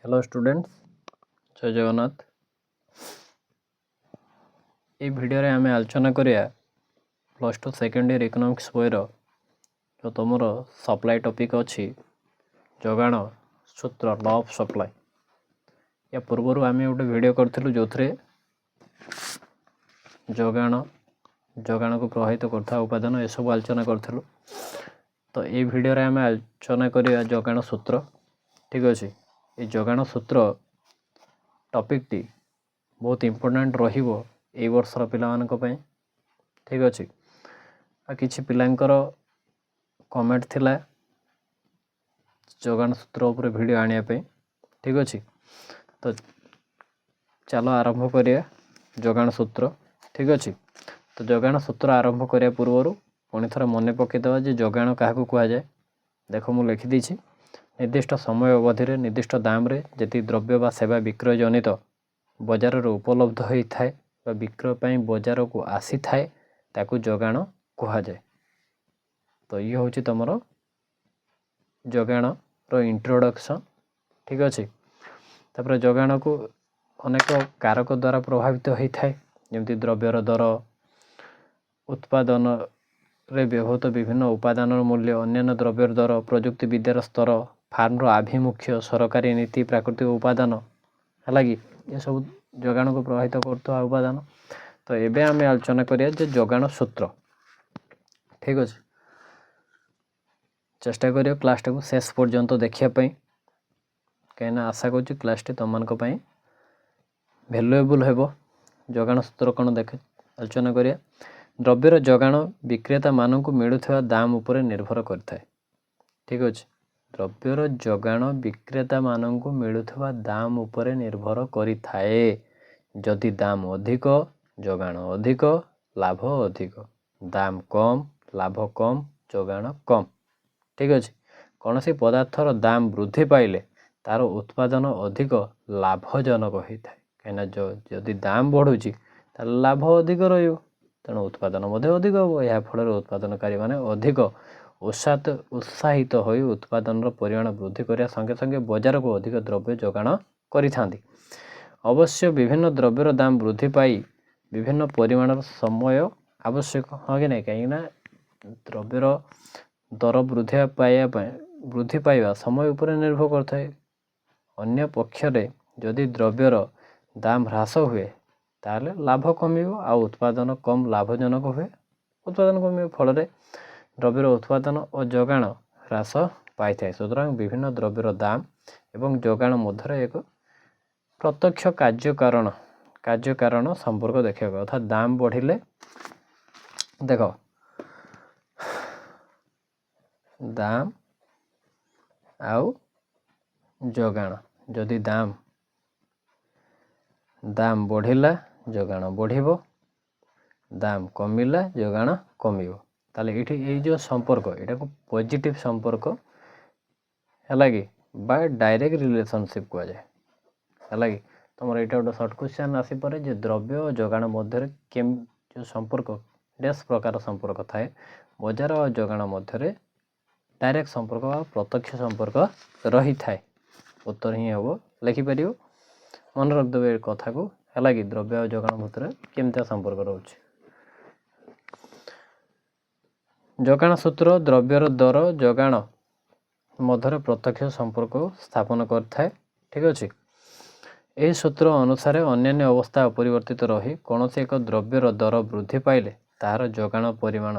Hello students जय जगन्नाथ। ये video आम आलोचना करिया +2 सेकेंड ईयर इकोनॉमिक्स बयर जो तुम सप्लाई टॉपिक अच्छी जोगाण सूत्र लॉ ऑफ सप्लाई। या पूर्वर आम गोटे वीडियो करूँ जो थे जोगाण जोगाण को प्रभावित करता उपादान ये सब आलोचना करूँ। तो ये भिडियो आम आलोचना करिया जोगाण सूत्र। ठीक अच्छे, ये जोगाण सूत्र टॉपिक टी बहुत इम्पोर्टेंट रहिबो ए वर्षर पिलामानक पई। ठीक अच्छे, आ किछि पिलांकर कमेंट थिला जोगाण सूत्र उपर वीडियो आनिया पे। ठीक अच्छे, तो चलो आरंभ करिया जोगाण सूत्र। ठीक अच्छे, तो जोगाण सूत्र आरंभ करिया पूर्व पुणी थर मन पकईदेवा जे जोगाण क्या कह जाए। देख मु लिखि देछि, निर्दिष्ट समय अवधि रे निर्दिष्ट दाम रे जति द्रव्य बा सेवा विक्रय जनित बजार रे उपलब्ध होता है बा विक्रय ପାଇଁ बजार को आसी थाए ताकू जोगाण कह जाए। तो ये हूँ तुमर जोगाण रो इंट्रोडक्शन। ठीक अच्छे, तापर जोगाण को अनेक कारक द्वारा प्रभावित होता है जमती द्रव्यर दर, उत्पादन रे व्यवहृत विभिन्न उपादान मूल्य, अन्य द्रव्यर दर, प्रजुक्ति विद्यार स्तर, फार्म आभिमुख्य, सरकारी नीति, प्राकृतिक उपादान है कि ये सब जोगाण को प्रभावित करता उपादान। तो एबे आम आलोचना करिया जे जोगाण सूत्र। ठीक अच्छे, चेष्टा करियो क्लास टा को शेष पर्यंत देखापी कहीं आशा करुँ क्लास टी तुम भैल्युएबल हेबो। जोगाण सूत्र कौन देखे आलोचना करिया। द्रव्यर जोगाण विक्रेता मानक मिलुवा दाम उपर निर्भर करता है। ठीक अच्छे, द्रव्यर जोगाण विक्रेता मानक मिलुवा दाम उपर निर्भर करिथाए। जदि दाम अधिक जोगाण अधिक लाभ अधिक, दाम कम लाभ कम जोगाण कम। ठीक अच्छे, कौन सी पदार्थर दाम वृद्धि पाइले तार उत्पादन अधिक लाभजनक होता है। कहीं जदि दाम बढ़ुची लाभ अधिक रो तेणु उत्पादन अधिक हम। या फल उत्पादनकारी मैंने अधिक उत्साहित हो उत्पादन परिमाण वृद्धि करने संगे संगे बजार को अधिक द्रव्य जोगाण करिथांती। अवश्य विभिन्न द्रव्यर दाम वृद्धि पाई विभिन्न परिमाण समय आवश्यक हाँ कि नहीं, कहीं द्रव्यर दर वृद्धि पाइबा समय उपर निर्भर करता है। अन्य पक्षरे जदि द्रव्यर दाम ह्रास हुए ताले लाभ कमिबो आ उत्पादन कम लाभजनक हुए, उत्पादन कमिबो फल द्रव्यर उत्पादन और जोगाण ह्रास पाई थाए। सुतरां विभिन्न द्रव्यर दाम एवं जोगाण मध्य एक प्रत्यक्ष कार्यकारण संपर्क देखा। अर्थात दाम बढ़िले देख दाम आउ जोगाण, जदि दाम बढ़िला जोगाण बढ़िबो, दाम कमिला जोगाण कमिबो। ताले इठी ये जो संपर्क एटा को पॉजिटिव संपर्क है कि बाय डायरेक्ट रिलेशनशिप कह जाए है कि। तुम यहाँ गोटे सर्ट क्वेश्चन आसीपे जे द्रव्य और जोगाण मध्य जो संपर्क डेस प्रकार संपर्क थाए बजार और जोगाण मध्य डायरेक्ट संपर्क प्रत्यक्ष संपर्क रही थाए। उत्तर ही हम लिखिपर मन रखिदेवे कथा को है कि द्रव्य और जोगाण मध्य केमती संपर्क रोचे। जोगाण सूत्र द्रव्यर दर जोगाण मध्य प्रत्यक्ष संपर्क स्थापन करता है। ठीक अच्छे, यह सूत्र अनुसार अन्य अवस्था अपरिवर्तित रही कौन से एक द्रव्यर दर वृद्धि पाइले तार जोगाण परिमाण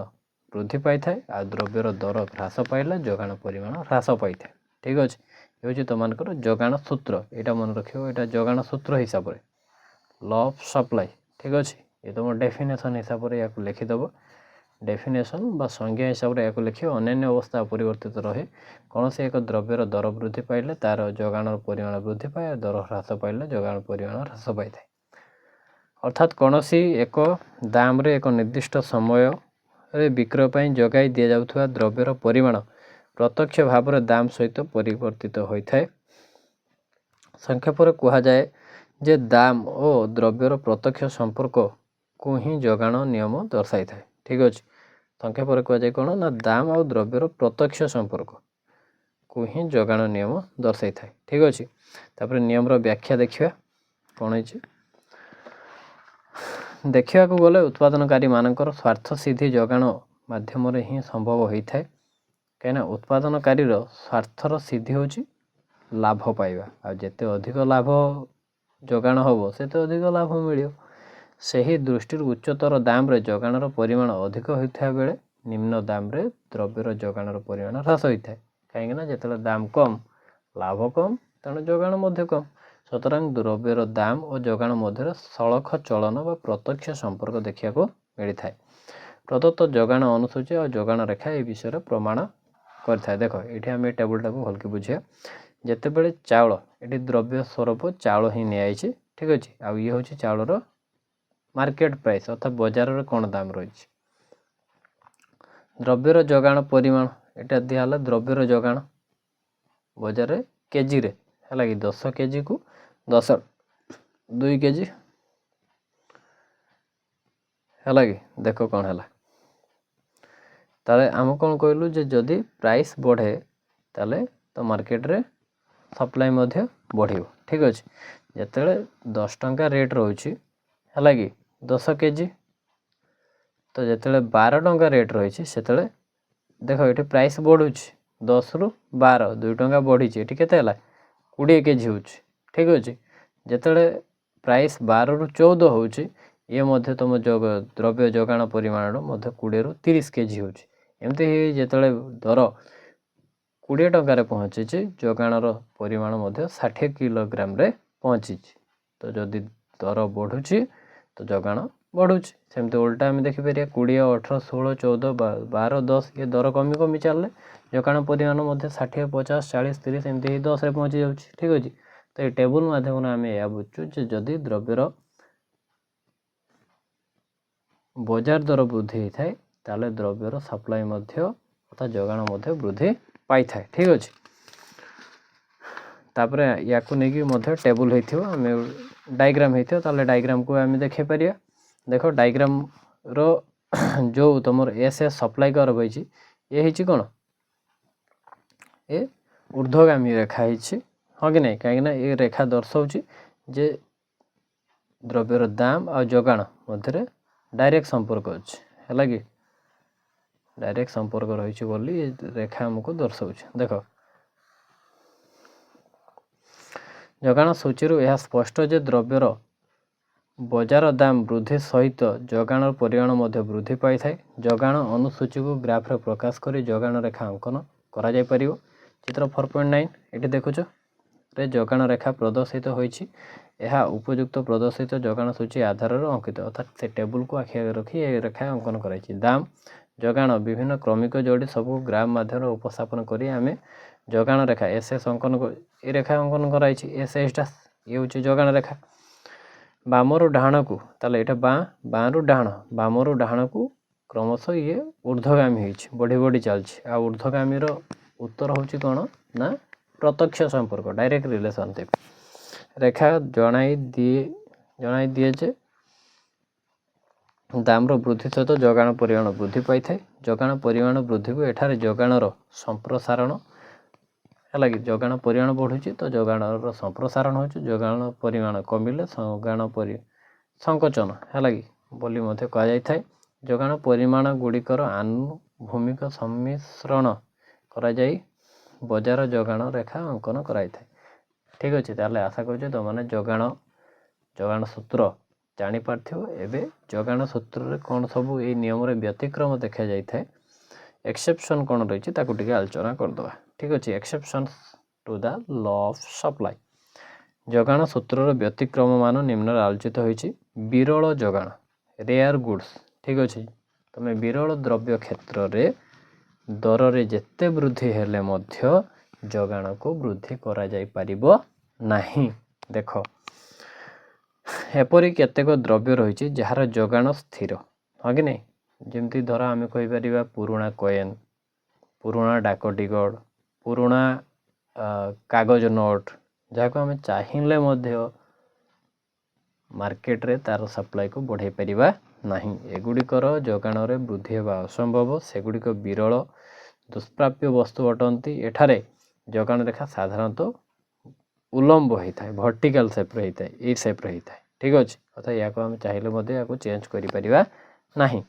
वृद्धि पाई थाए आ द्रव्यर दर ह्रास पाइले जोगाण परिमाण ह्रास पाई थाए। ठीक अच्छे, ये हूँ तुमको जोगाण सूत्र, यहाँ मन रख यहाँ जोगाण सूत्र हिसाब से लॉ ऑफ सप्लाई। ठीक अच्छे, ये तुम डेफिनेशन हिसाब से या लिखिदेव। डेफिनेशन बा संज्ञा हिसाब से या लिखिए अन्य अवस्था अपरिवर्तित रहे कौन से एक द्रव्यर दर वृद्धि पाइले तार जोगाण परिमाण वृद्धि पाए दर ह्रास पाइले जोगाण परिमाण ह्रास पाई थाए। अर्थात कौन सी एक दाम रे एक निर्दिष्ट समय रे विक्रय ପାଇଁ जोगाई दि जाउथुवा द्रव्यर परिमाण प्रत्यक्ष भाव रे दाम सहित परिवर्तित होता है। संक्षेप रे कहा जाए जे दाम और द्रव्यर प्रत्यक्ष संपर्क को ही जोगाण नियम दर्शाई थाए। ठीक अच्छे, संक्षेप रे कहा जाए कौन ना दाम और द्रव्यर प्रत्यक्ष संपर्क को ही जोगाण नियम दर्शाई थाए। ठीक अच्छे तापर नियम व्याख्या देखिए कौन है देखा गले उत्पादनकारी मानकर स्वार्थ सिद्धि जोगाण माध्यम ही संभव होता है कहीं उत्पादनकारी स्वार्थर सिद्धि हूँ लाभ पाइबा आ जेते अधिक लाभ जोगाण हम से अधिक लाभ मिल से ही दृष्टि उच्चतर दाम रे जोगाणर परिमाण अधिक होता बेले निम्न दाम रे द्रव्यर जोगाणर परिमाण ह्रास होता है कहीं जिते दाम कम लाभ कम तेणु जोगाण कम सुतरां द्रव्यर दाम और जोगाण मध्य सड़ख चलन व प्रत्यक्ष संपर्क देखा मिलता है। प्रदत्त जोगाण अनुसूची और जोगाण रेखा ये विषय प्रमाण करता है। देख ये आम टेबुल टाक भल्कि बुझे जिते बड़े चाउल ये द्रव्य स्वरूप चाउल ही निआई ठीक अच्छे आ ये हूँ चाउलर मार्केट प्राइस अर्थात बजार कौन दाम रही द्रव्यर जोगाण परिमाण यहाँ दिहला द्रव्यर जोगाण बजार केजी रे है कि 10 केजी को 10 2 केजी है कि देख कौन है ताले आम कौन कहलु जे जदि प्राइस बढ़े ताले तो मार्केट रे सप्लाई मध्य बढ़ियो ठीक अच्छे जिते 10 टंका रेट रोचे है कि 10 केजी तो जिते 12 टंका रेट रही से देख ये प्राइस बढ़ुच 10 रु 12 2 टंका बढ़ी ये के 20 केजी हो ठीक अच्छे जिते प्राइस 12 रु 14 हो ये मध्य तुम द्रव्य जोगाण परिमाण 20 रु 30 केजी होमती जिते दर 20 टंकार पहुँची जोगाणर परिमाण 60 किलोग्राम रे पहुँची तो जदि दर बढ़ुची तो जोगाण बढ़ुची सेमती उल्टा आम देखिपर 20 18 16 14 12 10 ये दर कमी कमी चलने जोगाण परिमाण 60 50 40 30 एमती 10 रे पहुँची जाऊँ ठीक अच्छे तो ये टेबुल मध्यम आम यह बुझु जदि द्रव्यर बजार दर वृद्धि होता है ताले द्रव्यर सप्लाई अर्थात जोगाण वृद्धि पाई था ठीक अच्छे तापर या नहीं टेबुल होती आम डायग्राम होता डायग्राम को आम देखे पारिया देख डायग्राम रो जो तुम एस एस सप्लाई कर रही ये कौन ये ऊर्ध्वगामी रेखा है हाँ कि नहीं कहीं ये रेखा दर्शाऊँ जे द्रव्यर दाम और जोगाण मध्य डायरेक्ट संपर्क अच्छे है कि डायरेक्ट संपर्क रही बोली ये रेखा आमको दर्शाऊँ देख जोगाण सूची यह स्पष्ट जे द्रव्यर बजार दाम वृद्धि सहित जोगाण परिमाण वृद्धि पाई था जोगाण अनुसूची को ग्राफ रे प्रकाश करी जोगाण रेखा अंकन करा जाय परियो चित्र 4.9 ये देखुच रे जोगाण रेखा प्रदर्शित होइछि यह उपयुक्त प्रदर्शित जोगाण सूची आधार अंकित अर्थात से टेबुल को आखि आगे रखी ये रेखा अंकन कराई दाम जोगाण विभिन्न क्रमिक जोड़ी सबू ग्राफ माध्यम उपस्थापन करी आमे जोगाण रेखा एस एस अंकन ये रेखा अंकन कराई एस एसटा ये हूँ जोगाण रेखा बामरु डाहाण को ताले ये बाँ रु डाहाण बामरु डाहाण को क्रमशः ये ऊर्ध्वगामी हो बढ़ी बढ़ी चलती आ ऊर्ध्वगामी उत्तर हूँ कौन ना प्रत्यक्ष संपर्क डायरेक्ट रिलेशनशिप रेखा जनाई दिए जे दाम वृद्धि सहित जोगाण परिमाण वृद्धि पाई था जोगाण परिमाण वृद्धि को एठारे जोगाणर संप्रसारण है कि जोगाण परिमाण बढ़ुची तो जोगाणर संप्रसारण हो जोगाण परिमाण कमिले जोगाण संकोचन है कि बोली कहुए जोगाण परिमाण गुड़िकर आनुभूमिक सम्मिश्रण करा जाई बजार जोगाण रेखा अंकन कराई था ठीक अच्छे ताले आशा करुचे तुमने जोगाण सूत्र जापार एवं जोगाण सूत्र रे कौन सब ये नियम व्यतिक्रम देखा जाए एक्सेप्शन कौन रही टे आलोचना करदे ठीक अच्छे exception to the law of supply जोगाण सूत्र व्यतिक्रम मान निम्न आलोचित होती विरल जोगाण रेयर गुड्स ठीक अच्छे तुम विरल द्रव्य क्षेत्र रे दर रे जेते वृद्धि हेले मध्य जोगाण को वृद्धि करा जाई परिबो नहीं देख एपरी केतेक द्रव्य रही जार जोगाण स्थिर हाँ कि नहीं जमती धर आम कहीपर पुराणा कॉइन पुराणा डाक टिकट पुराणा कागज नोट जहाँ आम चाहिए मार्केट रे तार सप्लाई को बढ़ाई पारिबा नहीं एगुड़िकर जोगाण वृद्धि होगा असंभव सेगुड़िक विरल दुष्प्राप्य वस्तु अटंती एठारे ଯୋଗାଣ ରେଖା ସାଧାରଣତଃ ଉଲମ୍ବ ହୋଇଥାଏ, ଭର୍ଟିକାଲ ସେପ୍ରେ ହୋଇଥାଏ, ଏଇ ସେପ୍ରେ ହୋଇଥାଏ। ଠିକ୍ ଅଛି, ଅର୍ଥାৎ ୟାକୁ ଆମେ ଚାହିଁଲେ ମଧ୍ୟ ୟାକୁ ଚେଞ୍ଜ କରିପାରିବା ନାହିଁ।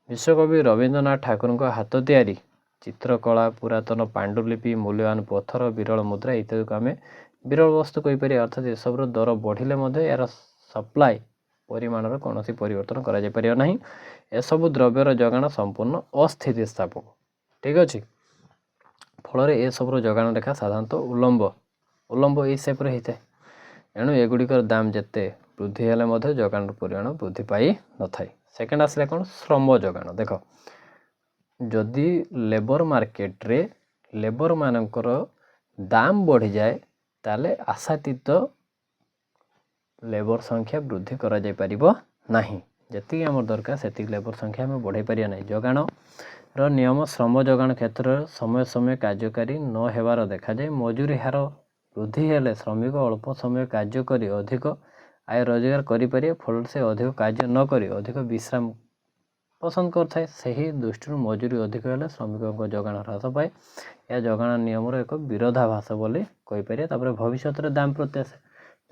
ବିଶ୍ୱକବି ରବୀନ୍ଦ୍ରନାଥ ଠାକୁରଙ୍କ ହାତ ତିଆରି ଚିତ୍ରକଳା, ପୁରାତନ ପାଣ୍ଡୁଲିପି, ମୂଲ୍ୟବାନ ପଥର, ବିରଳ ମୁଦ୍ରା ଇତ୍ୟାଦିକୁ ଆମେ ବିରଳ ବସ୍ତୁ କହିପାରିବା। ଅର୍ଥାତ୍ ଏସବୁର ଦର ବଢ଼ିଲେ ମଧ୍ୟ ଏହାର ସପ୍ଲାଏ ପରିମାଣର କୌଣସି ପରିବର୍ତ୍ତନ କରାଯାଇପାରିବ ନାହିଁ। ଏସବୁ ଦ୍ରବ୍ୟର ଯୋଗାଣ ସମ୍ପୂର୍ଣ୍ଣ ଅସ୍ଥିତିସ୍ଥାପକ। ଠିକ୍ ଅଛି, ଫଳରେ ଏସବୁର ଯୋଗାଣ ରେଖା ସାଧାରଣତଃ ଉଲମ୍ବ ଏଇ ସେପ୍ରେ ହୋଇଥାଏ। ଏଣୁ ଏଗୁଡ଼ିକର ଦାମ ଯେତେ ବୃଦ୍ଧି ହେଲେ ମଧ୍ୟ ଯୋଗାଣର ପରିମାଣ ବୃଦ୍ଧି ପାଇନଥାଏ। ସେକେଣ୍ଡ ଆସିଲା କ'ଣ? ଶ୍ରମ ଯୋଗାଣ। ଦେଖ, ଯଦି ଲେବର ମାର୍କେଟରେ ଲେବରମାନଙ୍କର ଦାମ ବଢ଼ିଯାଏ ତାହେଲେ ଆଶାତୀତ ଲେବର ସଂଖ୍ୟା ବୃଦ୍ଧି କରାଯାଇପାରିବ ନାହିଁ। ଯେତିକି ଆମର ଦରକାର ସେତିକି ଲେବର ସଂଖ୍ୟା ଆମେ ବଢ଼ାଇ ପାରିବା ନାହିଁ। ଯୋଗାଣର ନିୟମ ଶ୍ରମ ଯୋଗାଣ କ୍ଷେତ୍ରରେ ସମୟ ସମୟ କାର୍ଯ୍ୟକାରୀ ନ ହେବାର ଦେଖାଯାଏ। ମଜୁରୀ ହାର ବୃଦ୍ଧି ହେଲେ ଶ୍ରମିକ ଅଳ୍ପ ସମୟ କାର୍ଯ୍ୟ କରି ଅଧିକ ଆୟ ରୋଜଗାର କରିପାରିବେ, ଫଳରେ ସେ ଅଧିକ କାର୍ଯ୍ୟ ନ କରି ଅଧିକ ବିଶ୍ରାମ ପସନ୍ଦ କରିଥାଏ। ସେହି ଦୃଷ୍ଟିରୁ ମଜୁରୀ ଅଧିକ ହେଲେ ଶ୍ରମିକଙ୍କ ଯୋଗାଣ ହ୍ରାସ ପାଏ। ଏହା ଯୋଗାଣ ନିୟମର ଏକ ବିରୋଧାଭାସ ବୋଲି କହିପାରିବା। ତାପରେ ଭବିଷ୍ୟତରେ ଦାମ ପ୍ରତ୍ୟାଶା,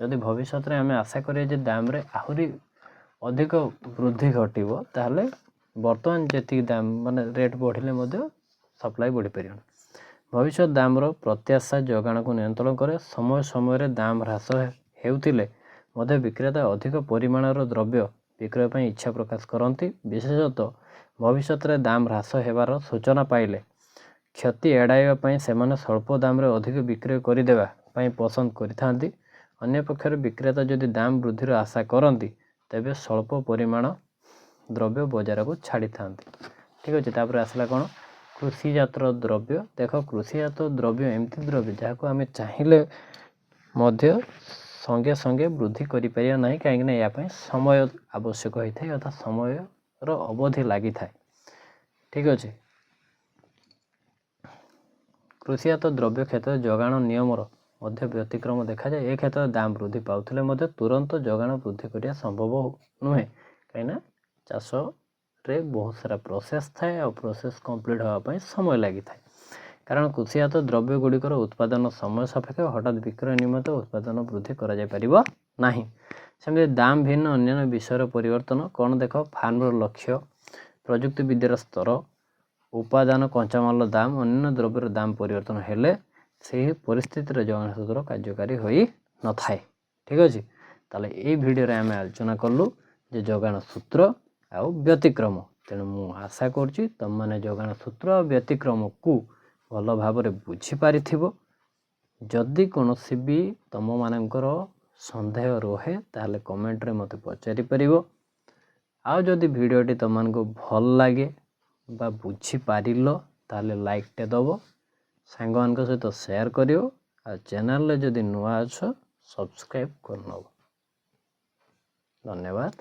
ଯଦି ଭବିଷ୍ୟତରେ ଆମେ ଆଶା କରିବା ଯେ ଦାମରେ ଆହୁରି ଅଧିକ ବୃଦ୍ଧି ଘଟିବ ତାହେଲେ ବର୍ତ୍ତମାନ ଯେତିକି ଦାମ ମାନେ ରେଟ୍ ବଢ଼ିଲେ ମଧ୍ୟ ସପ୍ଲାଏ ବଢ଼ିପାରିବ। ଭବିଷ୍ୟତ ଦାମର ପ୍ରତ୍ୟାଶା ଯୋଗାଣକୁ ନିୟନ୍ତ୍ରଣ କରେ। ସମୟ ସମୟରେ ଦାମ ହ୍ରାସ ହେଉଥିଲେ ମଧ୍ୟ ବିକ୍ରେତା ଅଧିକ ପରିମାଣର ଦ୍ରବ୍ୟ ବିକ୍ରୟ ପାଇଁ ଇଚ୍ଛା ପ୍ରକାଶ କରନ୍ତି। ବିଶେଷତଃ ଭବିଷ୍ୟତରେ ଦାମ ହ୍ରାସ ହେବାର ସୂଚନା ପାଇଲେ କ୍ଷତି ଏଡ଼ାଇବା ପାଇଁ ସେମାନେ ସ୍ୱଳ୍ପ ଦାମରେ ଅଧିକ ବିକ୍ରୟ କରିଦେବା ପାଇଁ ପସନ୍ଦ କରିଥାନ୍ତି। ଅନ୍ୟପକ୍ଷରେ ବିକ୍ରେତା ଯଦି ଦାମ ବୃଦ୍ଧିର ଆଶା କରନ୍ତି ତେବେ ସ୍ୱଳ୍ପ ପରିମାଣ ଦ୍ରବ୍ୟ ବଜାରକୁ ଛାଡ଼ିଥାନ୍ତି। ଠିକ୍ ଅଛି, ତାପରେ ଆସିଲା କ'ଣ? କୃଷିଜାତ ଦ୍ରବ୍ୟ। ଦେଖ, କୃଷିଜାତ ଦ୍ରବ୍ୟ ଏମିତି ଦ୍ରବ୍ୟ ଯାହାକୁ ଆମେ ଚାହିଁଲେ ମଧ୍ୟ ସଙ୍ଗେ ସଙ୍ଗେ ବୃଦ୍ଧି କରିପାରିବା ନାହିଁ, କାହିଁକିନା ଏହା ପାଇଁ ସମୟ ଆବଶ୍ୟକ ହୋଇଥାଏ, ଅର୍ଥାତ୍ ସମୟର ଅବଧି ଲାଗିଥାଏ। ଠିକ୍ ଅଛି, କୃଷିଜାତ ଦ୍ରବ୍ୟ କ୍ଷେତ୍ରରେ ଯୋଗାଣ ନିୟମର ମଧ୍ୟ ବ୍ୟତିକ୍ରମ ଦେଖାଯାଏ। ଏ କ୍ଷେତ୍ରରେ ଦାମ ବୃଦ୍ଧି ପାଉଥିଲେ ମଧ୍ୟ ତୁରନ୍ତ ଯୋଗାଣ ବୃଦ୍ଧି କରିବା ସମ୍ଭବ ନୁହେଁ, କାହିଁକିନା ଚାଷରେ ବହୁତ ସାରା ପ୍ରୋସେସ୍ ଥାଏ ଆଉ ପ୍ରୋସେସ୍ କମ୍ପ୍ଲିଟ୍ ହେବା ପାଇଁ ସମୟ ଲାଗିଥାଏ। କାରଣ କୃଷିଜାତ ଦ୍ରବ୍ୟ ଗୁଡ଼ିକର ଉତ୍ପାଦନ ସମୟ ସାପେକ୍ଷ, ହଠାତ୍ ବିକ୍ରୟ ନିମନ୍ତେ ଉତ୍ପାଦନ ବୃଦ୍ଧି କରାଯାଇପାରିବ ନାହିଁ। ସେମିତି ଦାମ ଭିନ୍ନ ଅନ୍ୟାନ୍ୟ ବିଷୟର ପରିବର୍ତ୍ତନ କ'ଣ? ଦେଖ, ଫାର୍ମର ଲକ୍ଷ୍ୟ, ପ୍ରଯୁକ୍ତିବିଦ୍ୟାର ସ୍ତର, ଉପାଦାନ କଞ୍ଚାମାଲର ଦାମ, ଅନ୍ୟାନ୍ୟ ଦ୍ରବ୍ୟର ଦାମ ପରିବର୍ତ୍ତନ ହେଲେ ସେହି ପରିସ୍ଥିତିରେ ଯୋଗାଣ ସୂତ୍ର କାର୍ଯ୍ୟକାରୀ ହୋଇନଥାଏ। ଠିକ୍ ଅଛି, ତାହେଲେ ଏଇ ଭିଡ଼ିଓରେ ଆମେ ଆଲୋଚନା କଲୁ ଯେ ଯୋଗାଣ ସୂତ୍ର ଆଉ ବ୍ୟତିକ୍ରମ। ତେଣୁ ମୁଁ ଆଶା କରୁଛି ତୁମମାନେ ଯୋଗାଣ ସୂତ୍ର ଆଉ ବ୍ୟତିକ୍ରମକୁ ଭଲ ଭାବରେ ବୁଝିପାରିଥିବ। ଯଦି କୌଣସି ବି ତୁମମାନଙ୍କର ସନ୍ଦେହ ରହେ ତାହେଲେ କମେଣ୍ଟରେ ମୋତେ ପଚାରିପାରିବ। ଆଉ ଯଦି ଭିଡ଼ିଓଟି ତୁମମାନଙ୍କୁ ଭଲ ଲାଗେ ବା ବୁଝିପାରିଲ ତାହେଲେ ଲାଇକ୍ଟେ ଦେବ, ସାଙ୍ଗମାନଙ୍କ ସହିତ ସେୟାର କରିବ, ଆଉ ଚ୍ୟାନେଲରେ ଯଦି ନୂଆ ଅଛ ସବସ୍କ୍ରାଇବ୍ କରିନେବ। ଧନ୍ୟବାଦ।